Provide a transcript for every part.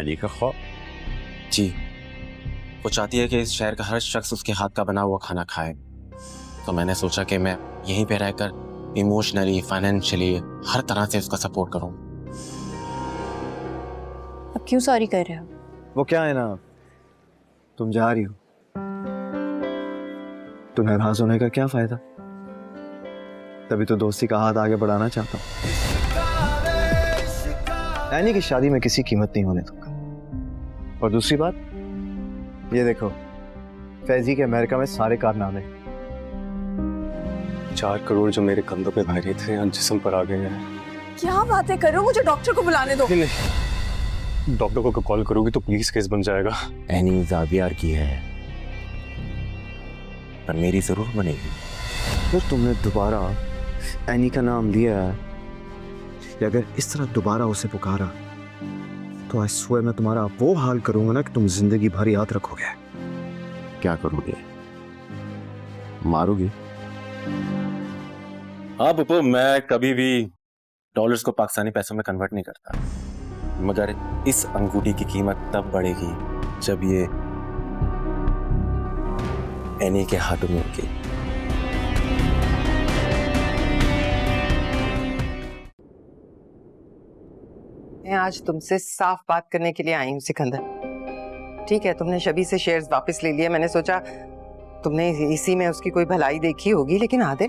Any का ख्वाब? जी, वो चाहती है कि इस शहर का हर शख्स उसके हाथ का बना हुआ खाना खाए। तो मैंने सोचा कि मैं यहीं पे रहकर इमोशनली, फाइनेंशियली हर तरह से उसका सपोर्ट करूं। अब क्यों सॉरी कर रहे हो? वो क्या है ना, तुम जा रही हो, तुम्हें नाराज होने का क्या फायदा? तभी तो दोस्ती का हाथ आगे बढ़ाना चाहता हूँ। एनी की शादी में किसी कीमत नहीं होने दूंगा। और दूसरी बात, ये देखो, फैजी के अमेरिका में सारे कारनामे। 4 करोड़ जो मेरे कंधों पे भारी थे आज जिस्म पर आ गए हैं। क्या बातें कर रहे हो? मुझे डॉक्टर को बुलाने दो। नहीं, डॉक्टर को कॉल करोगी तो प्लीज केस बन जाएगा। एनी जावियार की है, पर मेरी जरूर बनेगी। फिर तुमने दोबारा एनी का नाम लिया है, या अगर इस तरह दोबारा उसे पुकारा तो आई स्वेयर मैं तुम्हारा वो हाल करूंगा ना कि तुम जिंदगी भर याद रखोगे। क्या करोगे? मारोगे? हाँ पप्पू, मैं कभी भी डॉलर्स को पाकिस्तानी पैसों में कन्वर्ट नहीं करता, मगर इस अंगूठी की कीमत तब बढ़ेगी जब ये एनी के हाथों में होगी। मैं आज तुमसे साफ बात करने के लिए आई हूँ सिकंदर। ठीक है, तुमने शबी से शेयर्स वापस ले लिए। मैंने सोचा तुमने इसी में उसकी कोई भलाई देखी होगी, लेकिन आदिल,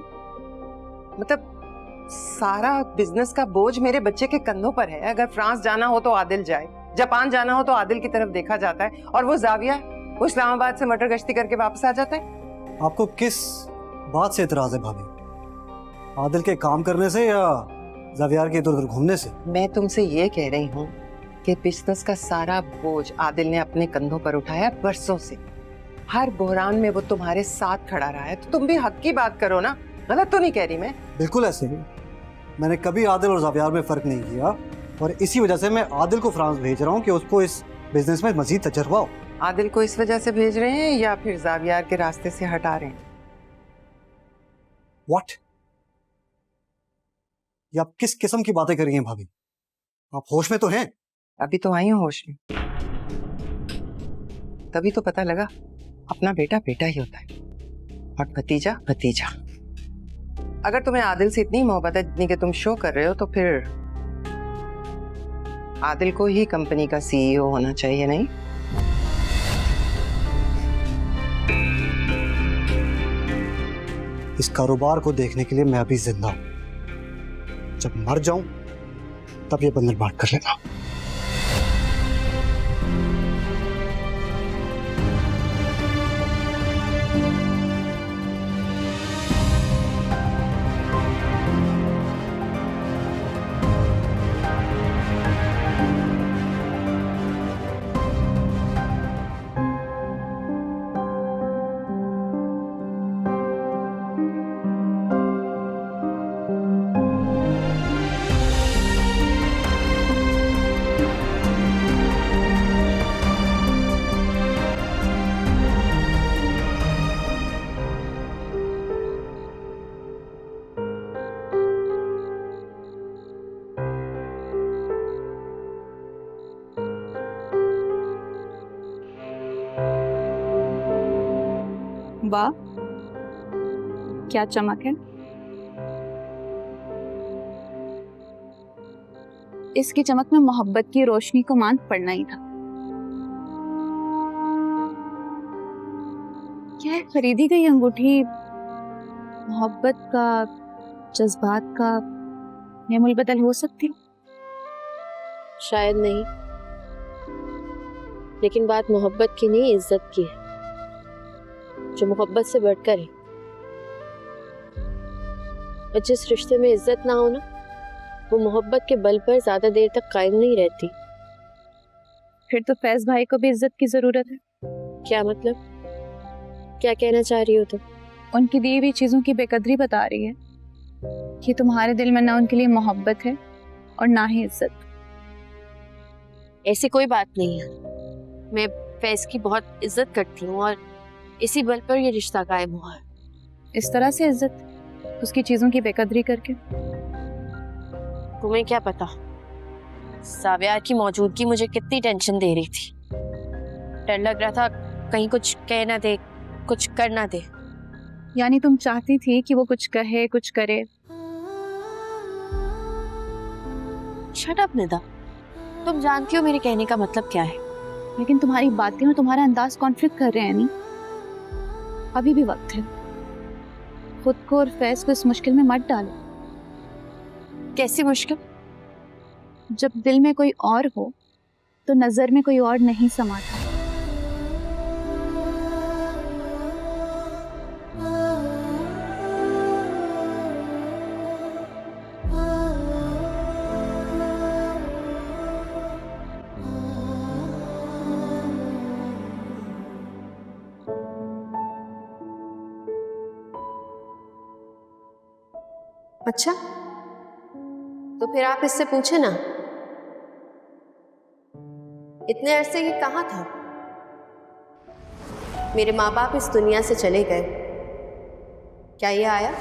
मतलब सारा बिजनेस का बोझ मेरे बच्चे के कंधों पर है। अगर फ्रांस जाना हो तो आदिल जाए, जापान जाना हो तो आदिल की तरफ देखा जाता है, और वो जाविया वो इस्लामाबाद से मटर गश्ती करके वापस आ जाता है। आपको किस बात से इतराज है भाभी? आदिल के काम करने से या जावियार के इधर उधर घूमने से? मैं तुमसे ये कह रही हूँ कि बिजनेस का सारा बोझ आदिल ने अपने कंधों पर उठाया बरसों से। हर बहरान में वो तुम्हारे साथ खड़ा रहा है, तो तुम भी हक की बात करो ना। गलत तो नहीं कह रही मैं? बिल्कुल ऐसे ही। मैंने कभी आदिल और जावियार में फर्क नहीं किया, और इसी वजह से मैं आदिल को फ्रांस भेज रहा हूँ कि उसको इस बिजनेस में मजीद तजर्बा हो। आदिल को इस वजह से भेज रहे हैं या फिर जावियार के रास्ते से हटा रहे हैं? व्हाट? ये आप किस किस्म की बातें कर रही हैं भाभी? आप होश में तो हैं? अभी तो आई हूँ होश में, तभी तो पता लगा अपना बेटा बेटा ही होता है और भतीजा भतीजा। अगर तुम्हें आदिल से इतनी मोहब्बत है जितनी कि तुम शो कर रहे हो, तो फिर आदिल को ही कंपनी का सीईओ होना चाहिए, नहीं? इस कारोबार को देखने के लिए मैं अभी जिंदा हूं। जब मर जाऊं तब ये बंधन बांट कर लेना। वाह, क्या चमक है। इसकी चमक में मोहब्बत की रोशनी को मान पड़ना ही था। क्या है, खरीदी गई अंगूठी मोहब्बत का, जज्बात का नेमुल बदल हो सकती? शायद नहीं, लेकिन बात मोहब्बत की नहीं, इज्जत की है, जो मोहब्बत से बढ़कर है। और जिस रिश्ते में इज्जत ना हो ना, वो मोहब्बत के बल पर ज्यादा देर तक कायम नहीं रहती। फिर तो फैज भाई को भी इज्जत की जरूरत है। क्या मतलब? क्या कहना चाह रही हो तुम? उनकी दी हुई चीजों की बेकदरी बता रही है कि तुम्हारे दिल में ना उनके लिए मोहब्बत है और ना ही इज्जत। ऐसी कोई बात नहीं है। मैं फैज की बहुत इज्जत करती हूँ और इसी बल पर ये रिश्ता कायम हुआ है। इस तरह से इज्जत, उसकी चीजों की बेकदरी करके? तुम्हें क्या पता सावियार की मौजूदगी मुझे कितनी टेंशन दे रही थी। डर लग रहा था कहीं कुछ कह ना दे, कुछ कर ना दे। यानी तुम चाहती थी कि वो कुछ कहे, कुछ करे। शट अप निदा, तुम जानती हो मेरे कहने का मतलब क्या है। लेकिन तुम्हारी बातें और तुम्हारा अंदाज कॉन्फ्लिक्ट कर रहे हैं नहीं। अभी भी वक्त है, खुद को और फैज को इस मुश्किल में मत डालो। कैसी मुश्किल? जब दिल में कोई और हो तो नजर में कोई और नहीं समाता। अच्छा, तो फिर आप इससे पूछे ना, इतने अरसे ये कहाँ था? मेरे माँ बाप इस दुनिया से चले गए, क्या ये आया?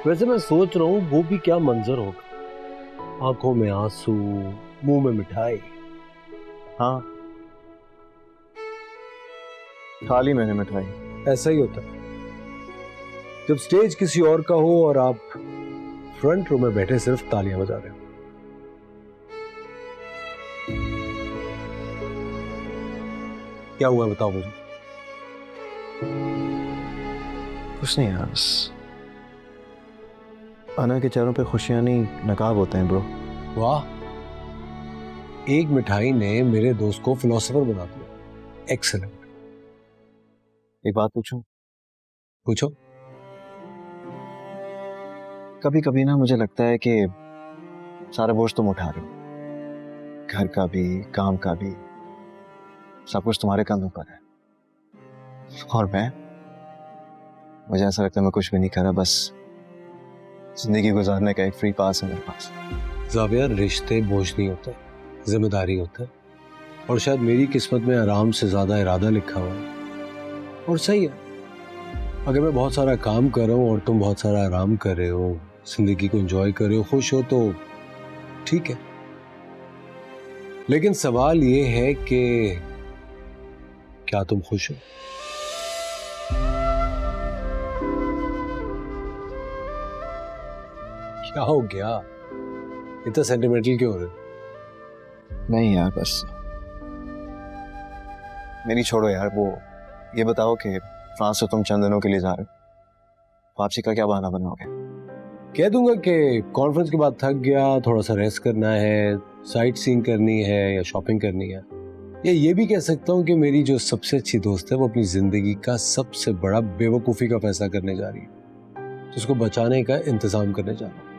वैसे मैं सोच रहा हूँ वो भी क्या मंजर होगा, आंखों में आंसू, मुंह में मिठाई। हाँ, खा ली मैंने मिठाई। ऐसा ही होता है जब स्टेज किसी और का हो और आप फ्रंट रो में बैठे सिर्फ तालियां बजा रहे हो। क्या हुआ बताओ मुझे। कुछ नहीं यार, बस अना के चेहरों पे खुशियां नहीं नकाब होते हैं ब्रो। वाह, एक मिठाई ने मेरे दोस्त को फिलोसोफर बना दिया। एक्सीलेंट। एक बात पूछूं? पूछो। कभी कभी ना मुझे लगता है कि सारा बोझ तुम उठा रहे हो, घर का भी, काम का भी, सब कुछ तुम्हारे कंधों पर है। और मुझे ऐसा लगता है मैं कुछ भी नहीं कर रहा, बस जिंदगी गुजारने का एक फ्री पास है मेरे पास। ज़ाविया, रिश्ते बोझ नहीं होते, जिम्मेदारी होता है। और शायद मेरी किस्मत में आराम से ज्यादा इरादा लिखा हुआ है। और सही है, अगर मैं बहुत सारा काम कर रहा हूँ और तुम बहुत सारा आराम कर रहे हो, जिंदगी को एंजॉय कर रहे हो, खुश हो, तो ठीक है। लेकिन सवाल ये है कि क्या तुम खुश हो? क्या हो गया, इतना सेंटिमेंटल क्यों हो रहे? नहीं यार, बस मेरी छोड़ो यार। वो ये बताओ कि फ्रांस से तुम चंद दिनों के लिए जा रहे हो, वापसी का क्या बहाना बनाओगे? कह दूंगा कि कॉन्फ्रेंस के बाद थक गया, थोड़ा सा रेस्ट करना है, साइट सीइंग करनी है या शॉपिंग करनी है। या ये भी कह सकता हूँ कि मेरी जो सबसे अच्छी दोस्त है वो अपनी जिंदगी का सबसे बड़ा बेवकूफ़ी का फैसला करने जा रही है, जिसको बचाने का इंतजाम करने जा रहा है।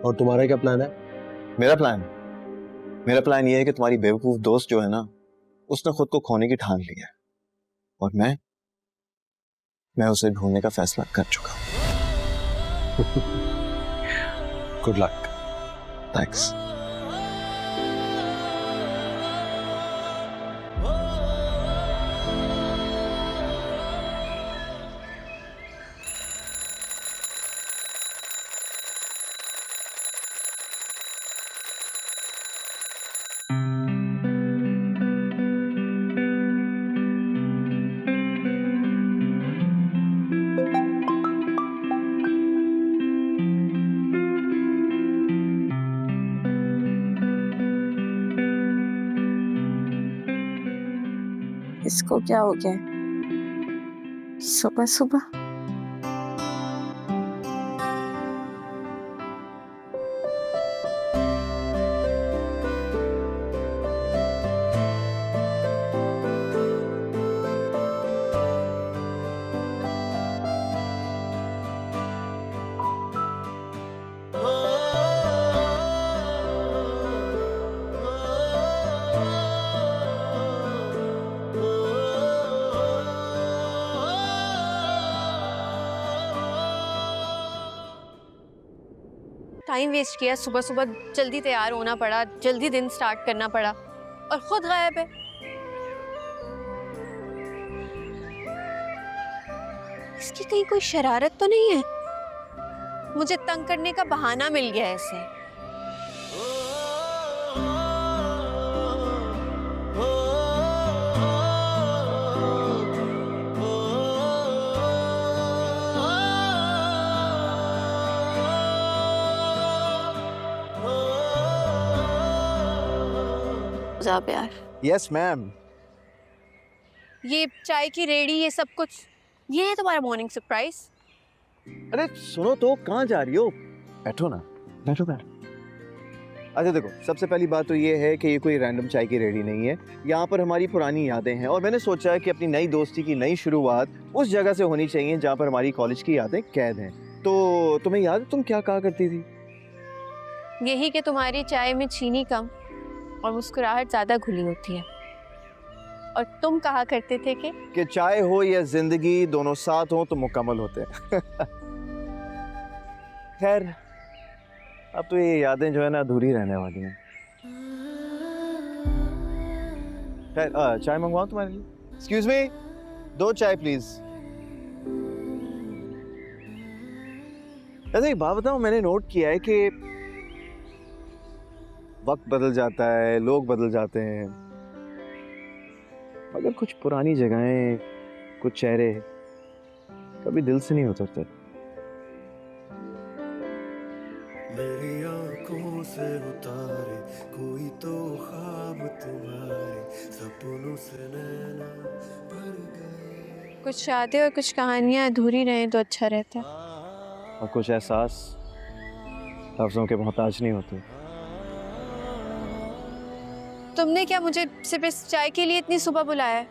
और तुम्हारा क्या प्लान है? मेरा प्लान ये है कि तुम्हारी बेवकूफ दोस्त जो है ना, उसने खुद को खोने की ठान ली है, और मैं उसे ढूंढने का फैसला कर चुका हूं। Good luck. थैंक्स। इसको क्या हो गया है? सुबह सुबह टाइम वेस्ट किया, सुबह सुबह जल्दी तैयार होना पड़ा, जल्दी दिन स्टार्ट करना पड़ा, और खुद गायब है। इसकी कहीं कोई शरारत तो नहीं है? मुझे तंग करने का बहाना मिल गया है इसे। यार यस मैम। ये चाय की रेडी, ये सब कुछ, ये है तुम्हारा मॉर्निंग सरप्राइज? अरे सुनो तो, कहाँ जा रही हो? बैठो ना, बैठो बैठो। अच्छा देखो, सबसे पहली बात तो ये है कि ये कोई रैंडम चाय की रेडी नहीं है। यहाँ पर हमारी पुरानी यादें हैं और मैंने सोचा है कि अपनी नई दोस्ती की नई शुरुआत उस जगह से होनी चाहिए जहाँ पर हमारी कॉलेज की यादें कैद हैं। तो तुम्हें याद है तुम क्या कहा करती थी? यही कि तुम्हारी चाय में चीनी कम और मुस्कुराहट ज्यादा घुली होती है। और तुम कहा करते थे कि चाय हो या जिंदगी, दोनों साथ हो तो मुकम्मल होते हैं। खैर, अब तो ये यादें जो है ना अधूरी रहने वाली हैं। खैर, चाय मंगवाऊं तुम्हारे लिए? एक्सक्यूज मी, 2 चाय प्लीज। ऐसे एक बात बताऊं, मैंने नोट किया है कि वक्त बदल जाता है, लोग बदल जाते हैं, मगर कुछ पुरानी जगहें, कुछ चेहरे कभी दिल से नहीं उतरते। मेरी आंखों से उतारे कोई तो ख्वाब तुम्हारे, सपनों से नैना भर गए। कुछ यादें और कुछ कहानियां अधूरी रहे तो अच्छा रहता। और कुछ एहसास लफ्जों के मोहताज नहीं होते। तुमने क्या मुझे सिर्फ इस चाय के लिए इतनी सुबह बुलाया है?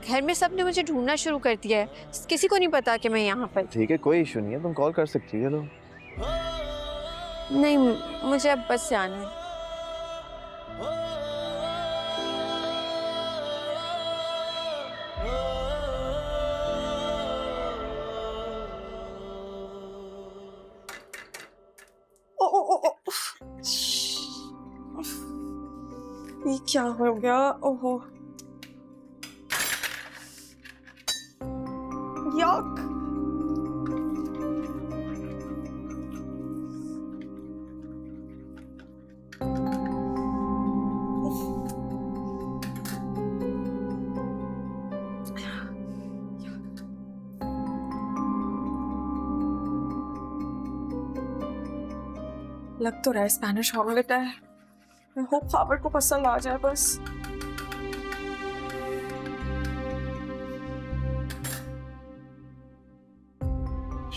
घर में सबने मुझे ढूंढना शुरू कर दिया है, किसी को नहीं पता कि मैं यहाँ पर। ठीक है, कोई इशू नहीं है, तुम कॉल कर सकती है। चलो। नहीं, मुझे अब बस जाना है। ओ ओ ओ ओ ये क्या हो गया? ओहो, यक। लग तो रहा है स्पेनिश ऑमलेट है। मैं होप खाबर को पसंद आ जाए बस।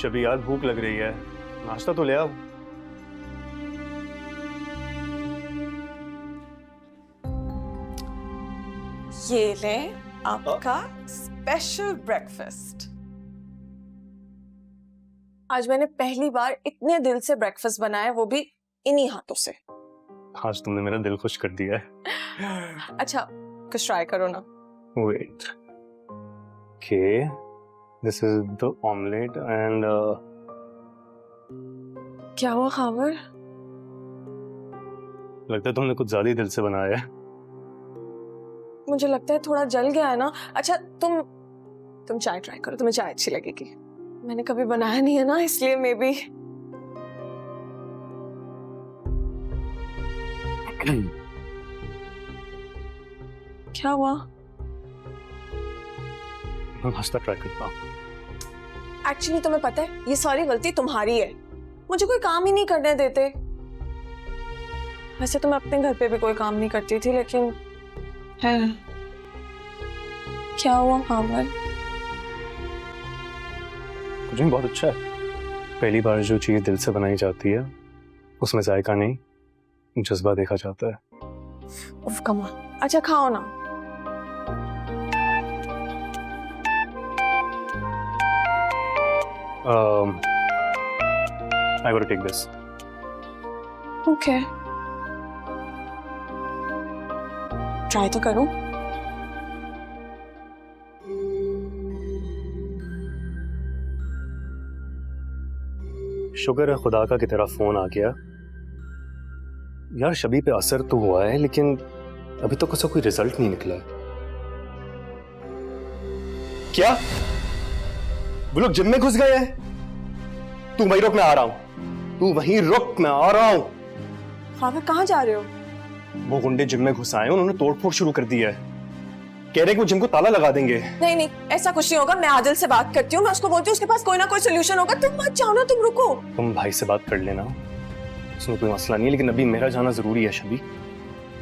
शबी यार, भूख लग रही है, नाश्ता तो ले आओ। ये ले आपका स्पेशल ब्रेकफास्ट। आज मैंने पहली बार इतने दिल से ब्रेकफास्ट बनाया, वो भी इन्हीं हाथों से। आज तुमने मेरा दिल खुश कर दिया है। अच्छा, कुछ ट्राई करो ना। Wait, okay, this is the omelette and क्या हुआ खाबर? लगता है तुमने कुछ ज्यादा ही दिल से बनाया है। मुझे लगता है थोड़ा जल गया है ना। अच्छा, तुम चाय ट्राई करो, तुम्हें चाय अच्छी लगेगी। मैंने कभी बनाया नहीं है ना, इसलिए मे बी। क्या हुआ? मैं नाश्ता ट्राई करता हूँ। एक्चुअली तुम्हें पता है, ये सारी गलती तुम्हारी है। मुझे कोई काम ही नहीं करने देते। वैसे तो मैं अपने घर पे भी कोई काम नहीं करती थी, लेकिन है। क्या हुआ खाबर? कुछ नहीं, बहुत अच्छा है। पहली बार जो चीज दिल से बनाई जाती है उसमें जायका नहीं, जज्बा देखा जाता है। उफ कमाल। अच्छा खाओ ना। I gotta take this. Okay, try तो करूं। शुक्र है खुदा का कि तेरा फोन आ गया। यार शबी पे असर तो हुआ है, लेकिन अभी तक उसका कोई रिजल्ट नहीं निकला है। क्या? वो लोग जिम में घुस गए हैं? तू वहीं रुक, मैं आ रहा हूं। तू वहीं रुक, मैं आ रहा हूं। खावर कहाँ जा रहे हो? वो गुंडे जिम में घुस आए, उन्होंने तोड़फोड़ शुरू कर दी है। कह रहे कि वो जिम को ताला लगा देंगे। नहीं नहीं, ऐसा कुछ नहीं होगा। मैं आदिल से बात करती हूँ, मैं उसको बोलती हूँ उसके पास कोई ना कोई सोल्यूशन होगा। तुम मत जाओ ना, तुम रुको। तुम भाई से बात कर लेना, उसमें कोई मसला नहीं है, लेकिन अभी मेरा जाना जरूरी है शबी।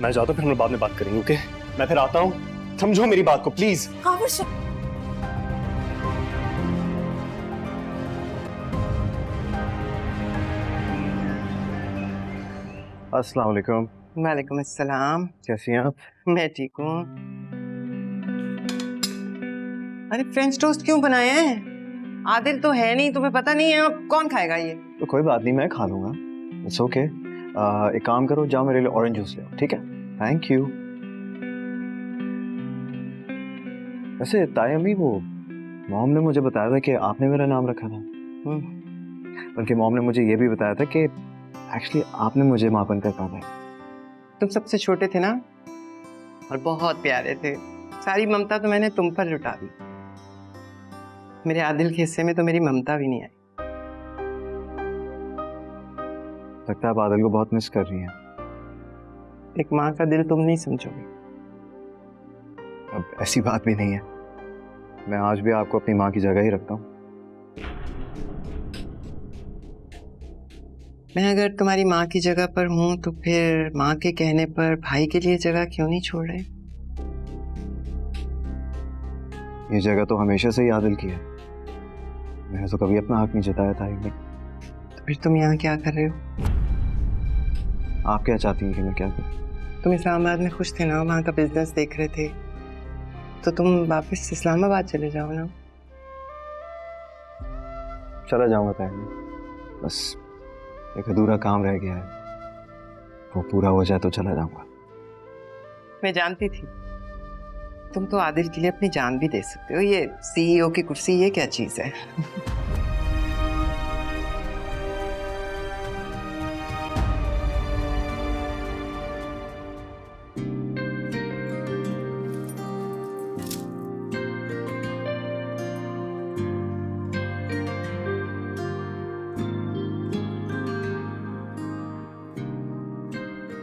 मैं जाता हूँ, फिर हम लोग बाद में बात करेंगे, ओके? मैं फिर आता हूँ, समझो मेरी बात को प्लीज। खावर से अस्सलाम वालेकुम। वालेकुम अस्सलाम। कैसी हैं आप? मैं ठीक हूँ। अरे फ्रेंच टोस्ट क्यों बनाए हैं? आदिल तो है नहीं, तुम्हें पता नहीं है, अब कौन खाएगा ये? तो कोई बात नहीं, मैं खा लूंगा। It's okay. एक काम करो, जाओ मेरे लिए ऑरेंज जूस ले आओ, ठीक है? Thank you. वैसे ताई अम्मी, वो मॉम ने मुझे बताया था कि आपने मेरा नाम रखा था। बल्कि मॉम ने मुझे ये भी बताया था कि एक्चुअली आपने मुझे माँ बनकर पाला है। तुम सबसे छोटे थे ना, और बहुत प्यारे थे। सारी ममता तो मैंने तुम पर लुटा दी। मेरे आदिल के हिस्से में तो मेरी ममता भी नहीं आई। लगता है आप आदिल को बहुत मिस कर रही हैं। एक माँ का दिल तुम नहीं समझोगे। अब ऐसी बात भी नहीं है, मैं आज भी आपको अपनी माँ की जगह ही रखता हूँ। मैं अगर तुम्हारी माँ की जगह पर हूँ तो फिर माँ के कहने पर भाई के लिए जगह क्यों नहीं छोड़ रहे? ये जगह तो हमेशा से ही आदिल की है, मैंने तो कभी अपना हक नहीं जताया था। तो फिर तुम यहाँ क्या कर रहे हो? आप क्या चाहती हैं कि मैं क्या करूं? तुम इस्लामाबाद में खुश थे ना, वहाँ का बिजनेस देख रहे थे, तो तुम वापस इस्लामाबाद चले जाओ ना। चला जाऊंगा ताई, बस एक अधूरा काम रह गया है, वो पूरा हो जाए तो चला जाऊंगा। मैं जानती थी तुम तो आदिल के लिए अपनी जान भी दे सकते हो। ये सीईओ की कुर्सी, ये क्या चीज है?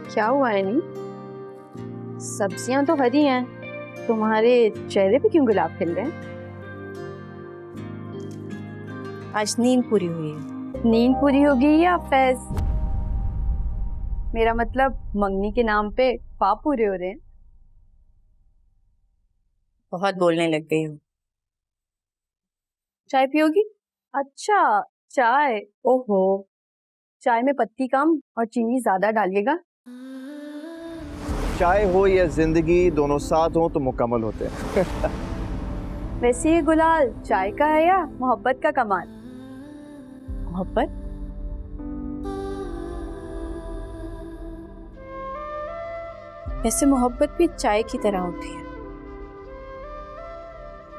क्या हुआ है नी? सब्जियां तो हरी हैं, तुम्हारे चेहरे पे क्यों गुलाब खिल रहे हैं? आज नींद पूरी हुई है। नींद पूरी होगी या फैज? मेरा मतलब मंगनी के नाम पे ख्वाब पूरे हो रहे हैं। बहुत बोलने लग गई हूँ। चाय पियोगी? अच्छा चाय, ओहो, चाय में पत्ती कम और चीनी ज्यादा डालिएगा। चाय हो या जिंदगी, दोनों साथ हो तो मुकम्मल होते हैं। वैसे ये गुलाल चाय का है या मोहब्बत का कमाल? मोहब्बत? वैसे मोहब्बत भी चाय की तरह होती है,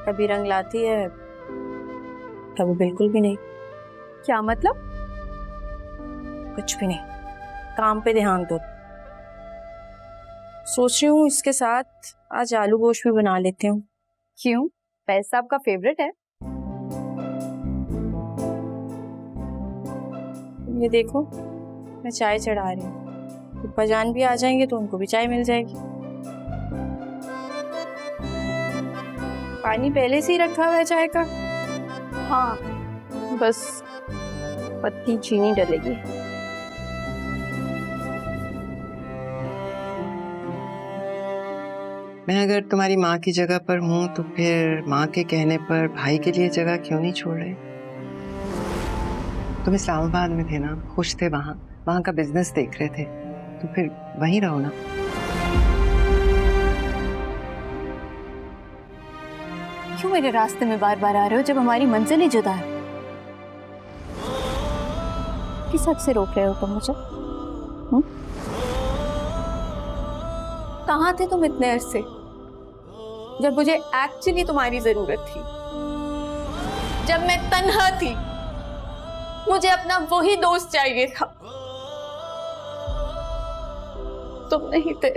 कभी रंग लाती है, कभी बिल्कुल भी नहीं। क्या मतलब? कुछ भी नहीं, काम पे ध्यान दो। सोच रही हूँ इसके साथ आज आलू गोश्त भी बना लेती हूँ। क्यों? फैज साहब का फेवरेट है। ये देखो, मैं चाय चढ़ा रही हूँ, फूफाजान भी आ जाएंगे तो उनको भी चाय मिल जाएगी। पानी पहले से ही रखा हुआ है चाय का। हाँ, बस पत्ती चीनी डलेगी। मैं अगर तुम्हारी माँ की जगह पर हूँ तो फिर माँ के कहने पर भाई के लिए जगह क्यों नहीं छोड़ रहे? तुम इस्लामाबाद में थे ना, खुश थे, वहाँ का बिजनेस देख रहे थे, तो फिर वहीं रहो ना। क्यों मेरे रास्ते में बार बार आ रहे हो जब हमारी मंजिल ही जुदा है? किस हद से रोक रहे हो तुम मुझे? कहाँ थे तुम इतने अरसे जब मुझे एक्चुअली तुम्हारी जरूरत थी? जब मैं तन्हा थी, मुझे अपना वही दोस्त चाहिए था, तुम नहीं थे।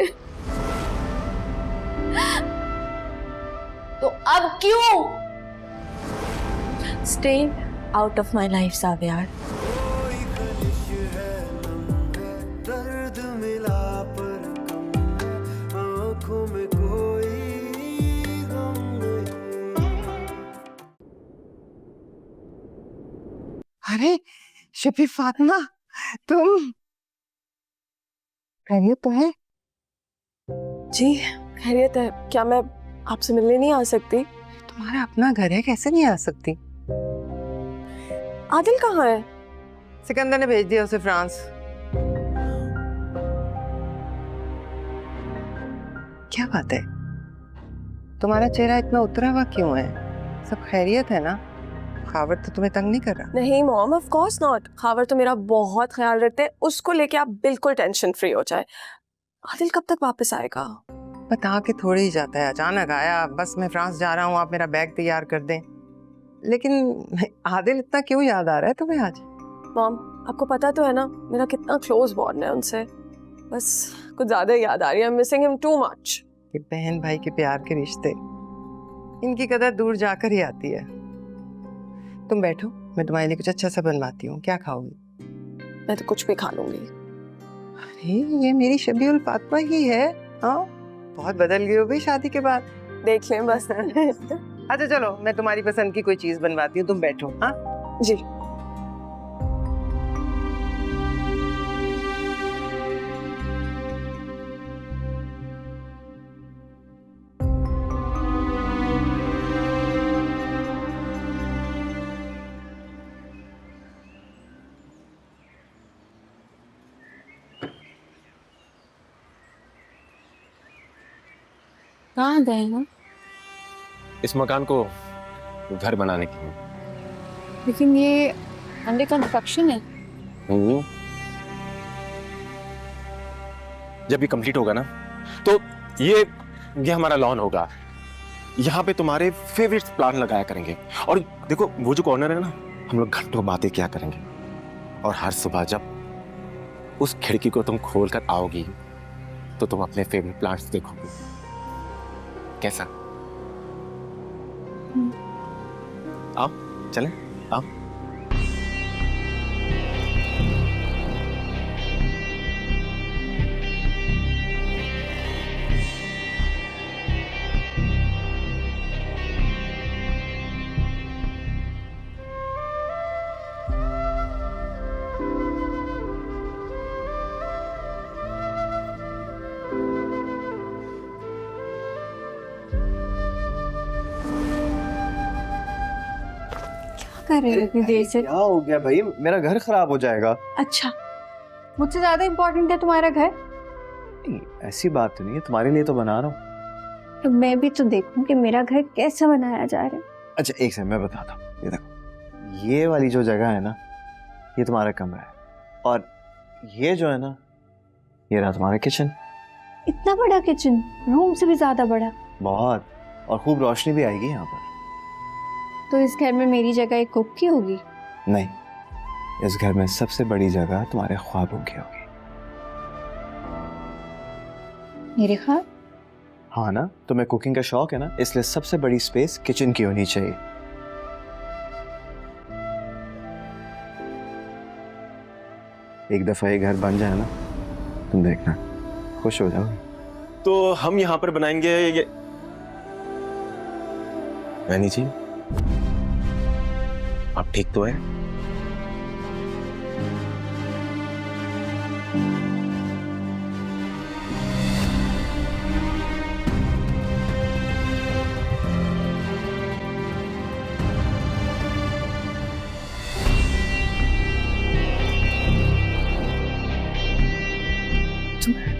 तो अब क्यों stay out of my life Zaviyar. कोई खलिश है नम है दर्द मिला पर कम है आंखों में कोई गम नहीं। अरे शफी फातिमा, तुम खैरियत तो है? जी खैरियत है। क्या मैं आपसे मिलने नहीं आ सकती? तुम्हारा अपना घर है, कैसे नहीं आ सकती? आदिल कहाँ है? सिकंदर ने भेज दिया उसे फ्रांस। क्या बात है, तुम्हारा चेहरा इतना उतरा हुआ क्यों है? सब खैरियत है ना? खावर तो तुम्हें तंग नहीं कर रहा? नहीं mom, of course not. Khawar तो मेरा बहुत ख्याल रखते हैं, उसको लेके आप बिल्कुल टेंशन फ्री हो जाए। आदिल कब तक वापस आएगा? बता के थोड़ी ही जाता है, अचानक आया बस मैं फ्रांस जा रहा हूँ आप मेरा बैग तैयार कर दें। लेकिन आदिल इतना क्यों याद आ रहा है तुम्हें आज? मॉम आपको पता तो है ना मेरा कितना क्लोज बॉन्ड है उनसे, बस कुछ ज्यादा याद आ रही है। I am missing him too much. ये बहन भाई के प्यार के रिश्ते, इनकी कदर दूर जाकर ही आती है। तुम बैठो, मैं तुम्हारे लिए कुछ अच्छा सा बनवाती हूँ। क्या खाओगी? मैं तो कुछ भी खा लूंगी। अरे ये मेरी शबी उल फातिमा ही है। हाँ बहुत बदल गई हो भाई शादी के बाद। देख लें बस। अच्छा चलो मैं तुम्हारी पसंद की कोई चीज बनवाती हूँ, तुम बैठो। हाँ जी। कहाँ गए हैं? इस मकान को घर बनाने के लिए। लेकिन ये अंडर कंस्ट्रक्शन है। जब ये कंप्लीट होगा ना तो ये हमारा लॉन होगा। यहाँ पे तुम्हारे फेवरेट प्लांट लगाया करेंगे। और देखो वो जो कॉर्नर है ना, हम लोग घंटों बातें किया करेंगे। और हर सुबह जब उस खिड़की को तुम खोल कर आओगी तो तुम अपने फेवरेट प्लांट्स देखोगे। कैसा? आओ चलें, आओ। कर रहे हो इतनी देर से? क्या हो गया भाई, मेरा घर खराब हो जाएगा। अच्छा, मुझसे ज्यादा इम्पोर्टेंट है तुम्हारा घर? नहीं, ऐसी बात तो नहीं है, तुम्हारे लिए तो बना रहा हूँ। तो मैं भी तो देखूं कि मेरा घर कैसा बनाया जा रहा है। अच्छा एक सेकंड मैं बताता हूँ। ये देखो, ये वाली जो जगह है ना, ये तुम्हारा कमरा है। और ये जो है ना, ये रहा तुम्हारा किचन। इतना बड़ा किचन, रूम से भी ज्यादा बड़ा। बहुत, और खूब रोशनी भी आएगी यहाँ पर। तो इस घर में मेरी जगह एक कुक की होगी? नहीं, इस घर में सबसे बड़ी जगह तुम्हारे ख्वाबों की होगी। मेरे ख्वाब? हाँ ना, तुम्हें कुकिंग का शौक है ना, इसलिए सबसे बड़ी स्पेस किचन की होनी चाहिए। एक दफा ये घर बन जाए ना, तुम देखना खुश हो जाओगे। तो हम यहाँ पर बनाएंगे ये। रानी जी, आप ठीक तो है? तुम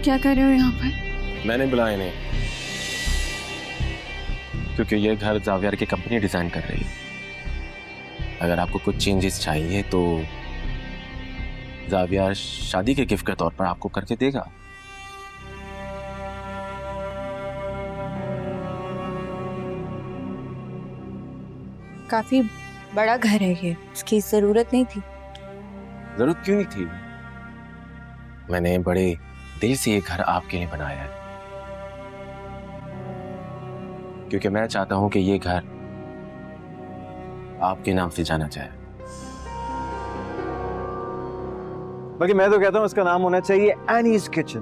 क्या कर रहे हो यहाँ पर? मैंने बुलाया इन्हें क्योंकि ये घर जावियर की कंपनी डिजाइन कर रही है। अगर आपको कुछ चेंजेस चाहिए तो जावियर शादी के गिफ्ट के तौर पर आपको करके देगा। काफी बड़ा घर है ये, इसकी जरूरत नहीं थी। जरूरत क्यों नहीं थी? मैंने बड़े दिल से ये घर आपके लिए बनाया है क्योंकि मैं चाहता हूं कि ये घर आपके नाम से जाना जाए। बाकी मैं तो कहता हूँ इसका नाम होना चाहिए Annie's kitchen.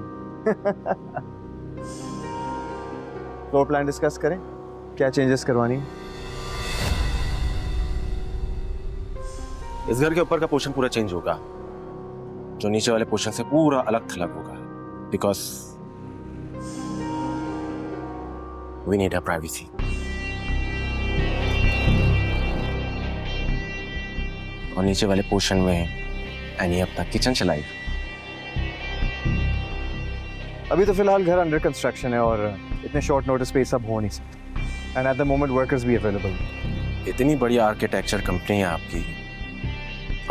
Floor plan discuss करें, क्या चेंजेस करवानी है? इस घर के ऊपर का पोर्शन पूरा चेंज होगा, जो नीचे वाले पोर्शन से पूरा अलग थलग होगा, because we need a privacy. और नीचे वाले पोर्शन में एनी अपना किचन चलाई। अभी तो फिलहाल घर अंडर कंस्ट्रक्शन है और इतने शॉर्ट नोटिस पे सब हो नहीं सकता, and at the moment workers भी अवेलेबल। इतनी बड़ी आर्किटेक्चर कंपनी है आपकी,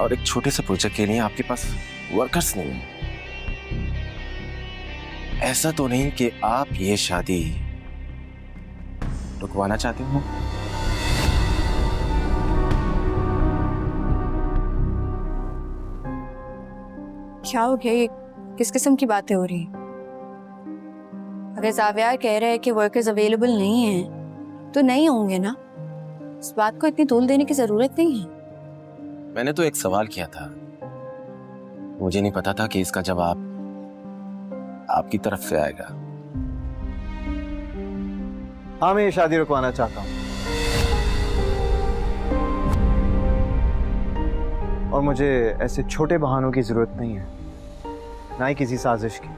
और एक छोटे से प्रोजेक्ट के लिए आपके पास वर्कर्स नहीं है। ऐसा तो नहीं कि आप ये शादी रुकवाना चाहते हो? क्या हो गया? ये किस किस्म की बातें हो रही हैं? अगर जावियार कह रहे हैं कि वर्कर्स अवेलेबल नहीं हैं, तो नहीं होंगे ना। इस बात को इतनी तूल देने की जरूरत नहीं है। मैंने तो एक सवाल किया था, मुझे नहीं पता था कि इसका जवाब आपकी तरफ से आएगा। हाँ, मैं ये शादी रुकवाना चाहता हूँ, और मुझे ऐसे छोटे बहानों की जरूरत नहीं है, ना ही किसी साजिश की,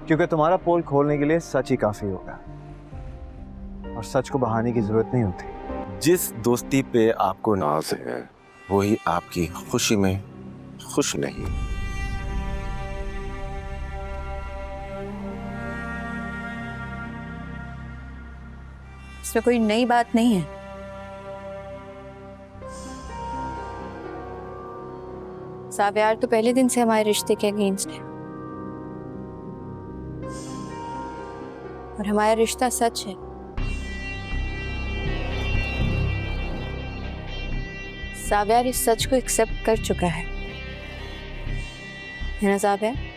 क्योंकि तुम्हारा पोल खोलने के लिए सच ही काफी होगा, और सच को बहाने की जरूरत नहीं होती। जिस दोस्ती पे आपको नाज है, वही आपकी खुशी में खुश नहीं। इसमें कोई नई बात नहीं है। जावियार तो पहले दिन से हमारे रिश्ते के अगेंस्ट है, और हमारा रिश्ता सच है। जावियार इस सच को एक्सेप्ट कर चुका है ना जावियार?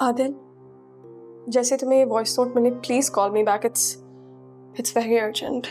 आदिल, जैसे तुम्हें ये वॉइस नोट मिले, please call me back. It's very urgent.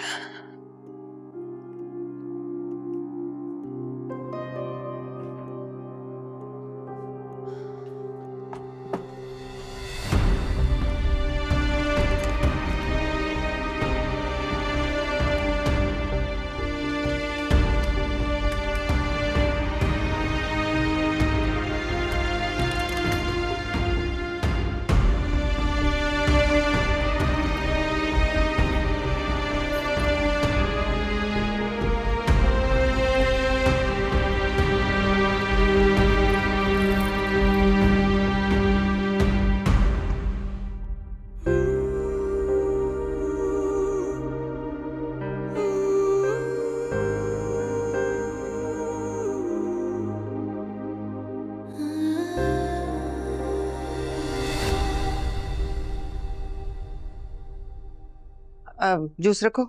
Juice रखो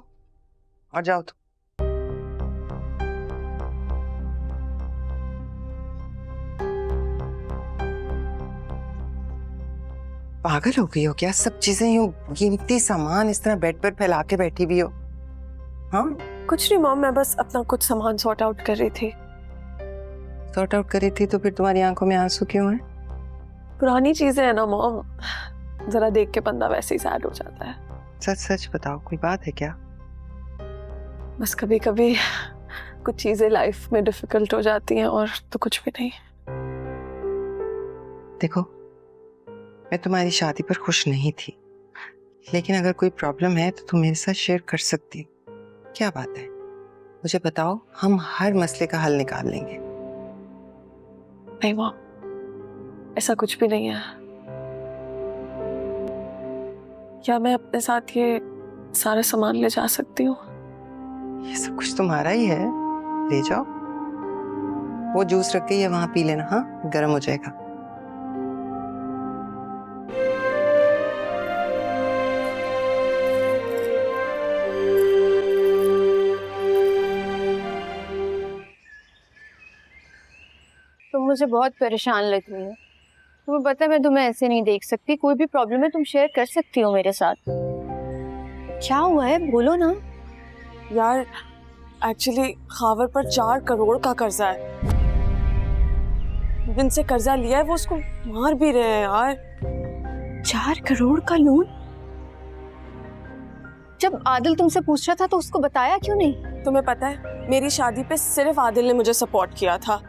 और जाओ तो। पागल हो गई हो क्या? सब चीजें यूं कीमती सामान इस तरह बेड पर फैला के बैठी भी हो? हाँ, कुछ नहीं मॉम, मैं बस अपना कुछ सामान सॉर्ट आउट कर रही थी। सॉर्ट आउट कर रही थी तो फिर तुम्हारी आंखों में आंसू क्यों है? पुरानी चीजें है ना मॉम, जरा देख के बंदा वैसे ही सैड हो जाता है। सच सच बताओ, कोई बात है क्या? बस कभी कभी कुछ चीजें लाइफ में डिफिकल्ट हो जाती हैं, और तो कुछ भी नहीं। देखो, मैं तुम्हारी शादी पर खुश नहीं थी, लेकिन अगर कोई प्रॉब्लम है तो तुम मेरे साथ शेयर कर सकती हो। क्या बात है, मुझे बताओ, हम हर मसले का हल निकाल लेंगे। नहीं माँ, ऐसा कुछ भी नहीं है। क्या मैं अपने साथ ये सारा सामान ले जा सकती हूँ? ये सब कुछ तुम्हारा ही है, ले जाओ। वो जूस रख गई है वहां, पी लेना। हाँ, गर्म हो जाएगा। तुम मुझे बहुत परेशान लग रही हो। तुम्हें पता है मैं तुम्हें ऐसे नहीं देख सकती। कोई भी प्रॉब्लम है तुम शेयर कर सकती हो मेरे साथ। क्या हुआ है, बोलो ना। यार एक्चुअली खावर पर 4 करोड़ का कर्जा है। जिनसे कर्जा लिया है वो उसको मार भी रहे हैं यार। 4 करोड़ का लोन? जब आदिल तुमसे पूछ रहा था तो उसको बताया क्यों नहीं? तुम्हें पता है, मेरी शादी पे सिर्फ आदिल ने मुझे सपोर्ट किया था।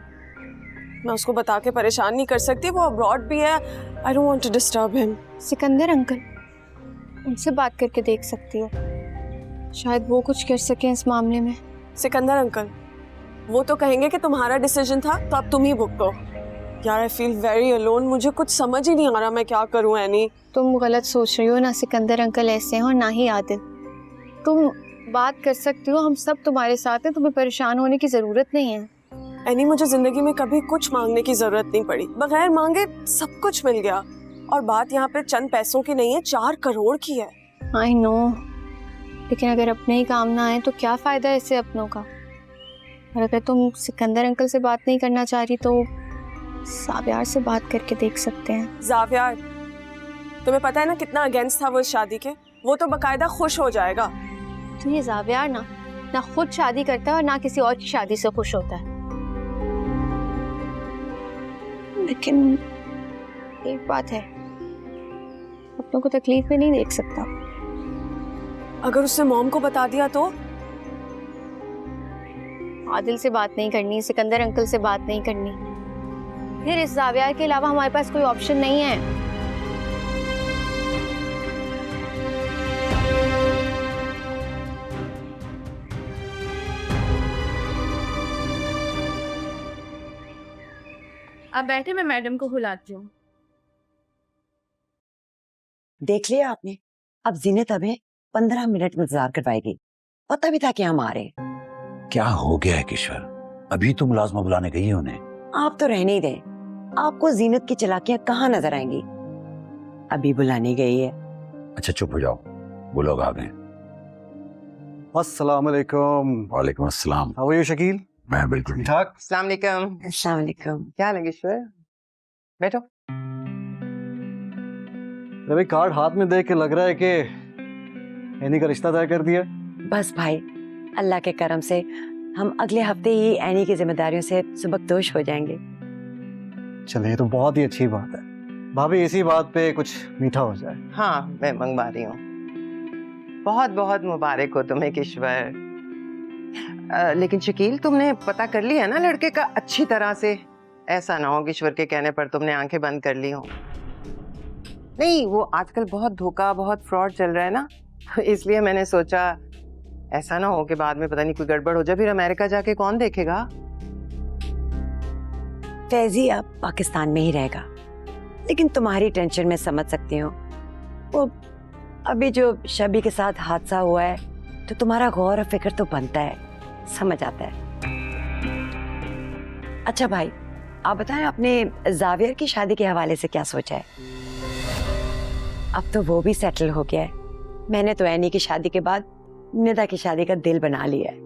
मैं उसको बता के परेशान नहीं कर सकती, वो अब्रॉड भी है। I don't want to disturb him. Sikandar uncle, उनसे बात करके देख सकती हो, शायद वो कुछ कर सके इस मामले में। सिकंदर अंकल, वो तो कहेंगे कि तुम्हारा डिसीजन था तो अब तुम ही भुगतो। यार आई फील वेरी अलोन, मुझे कुछ समझ ही नहीं आ रहा मैं क्या करूं। एनी, तुम गलत सोच रही हो। ना सिकंदर अंकल ऐसे हैं और ना ही आदिल। तुम बात कर सकती हो, हम सब तुम्हारे साथ हैं, तुम्हें परेशान होने की जरूरत नहीं है। एनी, मुझे जिंदगी में कभी कुछ मांगने की जरूरत नहीं पड़ी। बगैर मांगे सब कुछ मिल गया। और बात यहाँ पे चंद पैसों की नहीं है, 4 करोड़ की है। आई नो, लेकिन अगर अपने ही काम ना आए तो क्या फायदा है इससे अपनों का। और अगर तुम सिकंदर अंकल से बात नहीं करना चाह रही तो साबियार से बात करके देख सकते हैं। जावियार, तुम्हें पता है ना कितना अगेंस्ट था वो इस शादी के। वो तो बकायदा खुश हो जाएगा। तो ये जावियार ना खुद शादी करता है और ना किसी और की शादी से खुश होता है। लेकिन एक बात है, अपनों को तकलीफ में नहीं देख सकता। अगर उसने मॉम को बता दिया तो? आदिल से बात नहीं करनी, सिकंदर अंकल से बात नहीं करनी, फिर इस जावियार के अलावा हमारे पास कोई ऑप्शन नहीं है। आप बैठे, मैं मैडम को बुलाती हूँ। देख लिया आपने, अब जीनत हमें 15 मिनट इंतजार करवाएगी। पता भी था कि हम आ रहे। क्या हो गया है किशोर? अभी तुम मुलाजमा बुलाने गई हो उन्हें? आप तो रहने ही दें, आपको जीनत की चालाकियां कहाँ नजर आएंगी। अभी बुलाने गई है। अच्छा चुप हो जाओ, वो लोग आ गए। अस्सलाम वालेकुम। वालेकुम अस्सलाम। How are you Shakeel? मैं बिल्कुल ठीक। ठाक। अस्सलाम वालेकुम। अस्सलाम वालेकुम। क्या हाल है ईश्वर? बैठो। रवि, कार्ड हाथ में देख के लग रहा है कि एनी का रिश्ता तय कर दिया। बस भाई, अल्लाह के करम से हम अगले हफ्ते ही एनी की जिम्मेदारियों से सुबकदोश हो जाएंगे। चले, ये तो बहुत ही अच्छी बात है। भाभी, इसी बात पे कुछ मीठा हो जाए। हाँ, मैं मंगवा रही हूँ। बहुत बहुत मुबारक हो तुम्हें किश्वर। लेकिन शकील, तुमने पता कर लिया ना लड़के का अच्छी तरह से? ऐसा ना हो किश्वर के कहने पर तुमने आंखें बंद कर ली हो। नहीं, वो आजकल बहुत धोखा, बहुत फ्रॉड चल रहा है ना, इसलिए मैंने सोचा ऐसा ना हो कि बाद में पता नहीं कोई गड़बड़ हो जाए, फिर अमेरिका जाके कौन देखेगा। फैजी अब पाकिस्तान में ही रहेगा, लेकिन तुम्हारी टेंशन में समझ सकती हूँ। वो अभी जो शबी के साथ हादसा हुआ है तो तुम्हारा गौर और फिक्र तो बनता है, समझ आता है। अच्छा भाई, आप बताएं आपने जावियर की शादी के हवाले से क्या सोचा है? अब तो वो भी सेटल हो गया है। मैंने तो एनी की शादी के बाद निदा की शादी का दिल बना लिया है।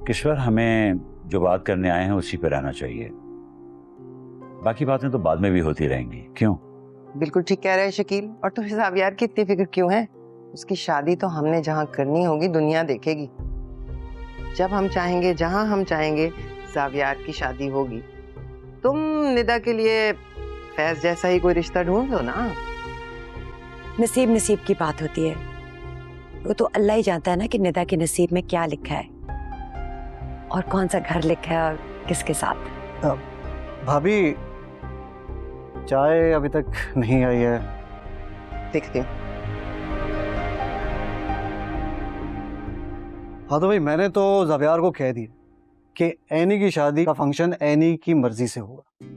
किशोर, हमें जो बात करने आए हैं उसी पे रहना चाहिए, बाकी बातें तो बाद में भी होती रहेंगी। क्यों? बिल्कुल ठीक कह रहे हैं शकील। और तो जावियार की इतनी फिक्र क्यों है? उसकी शादी तो हमने जहाँ करनी होगी दुनिया देखेगी। जब हम चाहेंगे, जहाँ हम चाहेंगे, जावियार की शादी होगी। तुम निदा के लिए फैज जैसा ही कोई रिश्ता ढूंढ लो ना। नसीब नसीब की बात होती है, वो तो अल्लाह ही जानता है ना कि निदा के नसीब में क्या लिखा है और कौन सा घर लिखा है और किसके साथ। भाभी चाय अभी तक नहीं आई है। देखती हूँ। हाँ तो भाई मैंने तो ज़ावियार को कह दिया कि एनी की शादी का फंक्शन एनी की मर्जी से होगा।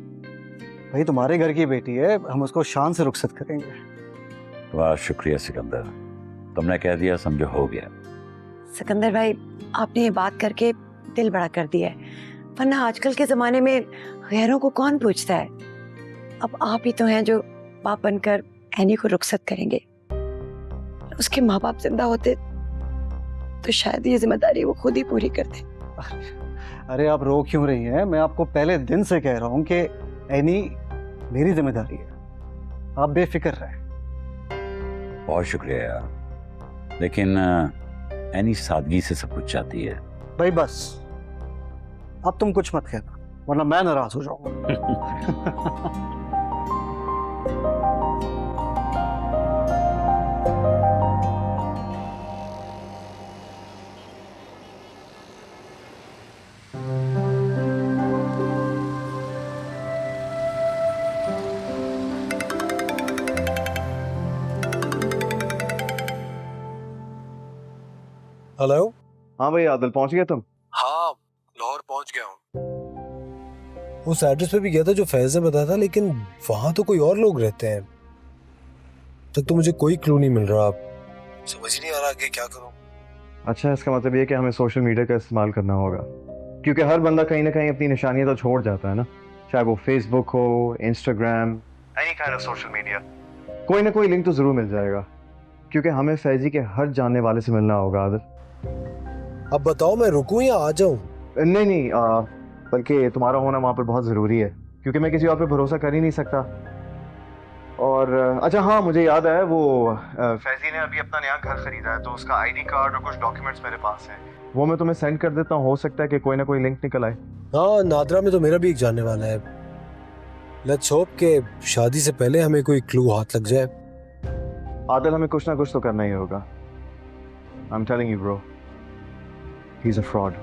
भाई तुम्हारे घर की बेटी है, हम उसको शान से रुखसत करेंगे। वाह शुक्रिया सिकंदर, तुमने कह दिया समझो हो गया। सिकंदर भाई आपने ये बात करके दिल बड़ा कर दिया है, वरना आजकल के ज़माने में गैरों को कौन पूछता है। अब आप ही तो हैं जो बाप बनकर एनी को रुखसत करेंगे। उसके माँ बाप जिंदा होते तो शायद ये जिम्मेदारी वो खुद ही पूरी करते। अरे आप रो क्यों रही हैं? मैं आपको पहले दिन से कह रहा हूँ कि एनी मेरी जिम्मेदारी है, आप बेफिक्र रहें। बहुत शुक्रिया यार, लेकिन एनी सादगी से सब कुछ चाहती है। भाई बस अब तुम कुछ मत कहना वरना मैं नाराज हो जाऊंगा। हेलो। हाँ भाई आदिल, पहुंच गया तुम? हाँ लाहौर पहुंच गया हूँ। उस एड्रेस पे भी गया था जो फैज ने बताया था, लेकिन वहां तो कोई और लोग रहते हैं। तक तो मुझे कोई क्लू नहीं मिल रहा, समझ ही नहीं आ रहा कि क्या करूं। अच्छा, इसका मतलब ये कि हमें सोशल मीडिया का इस्तेमाल करना होगा, क्योंकि हर बंदा कहीं ना कहीं अपनी निशानियां तो छोड़ जाता है ना, चाहे वो फेसबुक हो, Instagram, any kind of social media. कोई ना कोई लिंक तो जरूर मिल जाएगा, क्योंकि हमें फैजी के हर जानने वाले से मिलना होगा। आदिल अब बताओ मैं रुकूं या आ जाऊं? नहीं, बल्कि तुम्हारा होना वहाँ पर बहुत ज़रूरी है, क्योंकि मैं किसी और पे भरोसा कर ही नहीं सकता। और अच्छा हाँ, मुझे याद है वो फैजी ने अभी अपना नया घर खरीदा है, तो उसका आईडी कार्ड और कुछ डॉक्यूमेंट्स मेरे पास हैं, वो मैं तुम्हें सेंड कर देता हूँ। हो सकता है कि कोई ना कोई लिंक निकल आए। हाँ, नादरा में तो मेरा भी एक जानने वाला है। लेट्स होप कि शादी से पहले हमें कोई क्लू हाथ लग जाए। आदिल, हमें कुछ ना कुछ तो करना ही होगा। I am telling you bro, he is a fraud.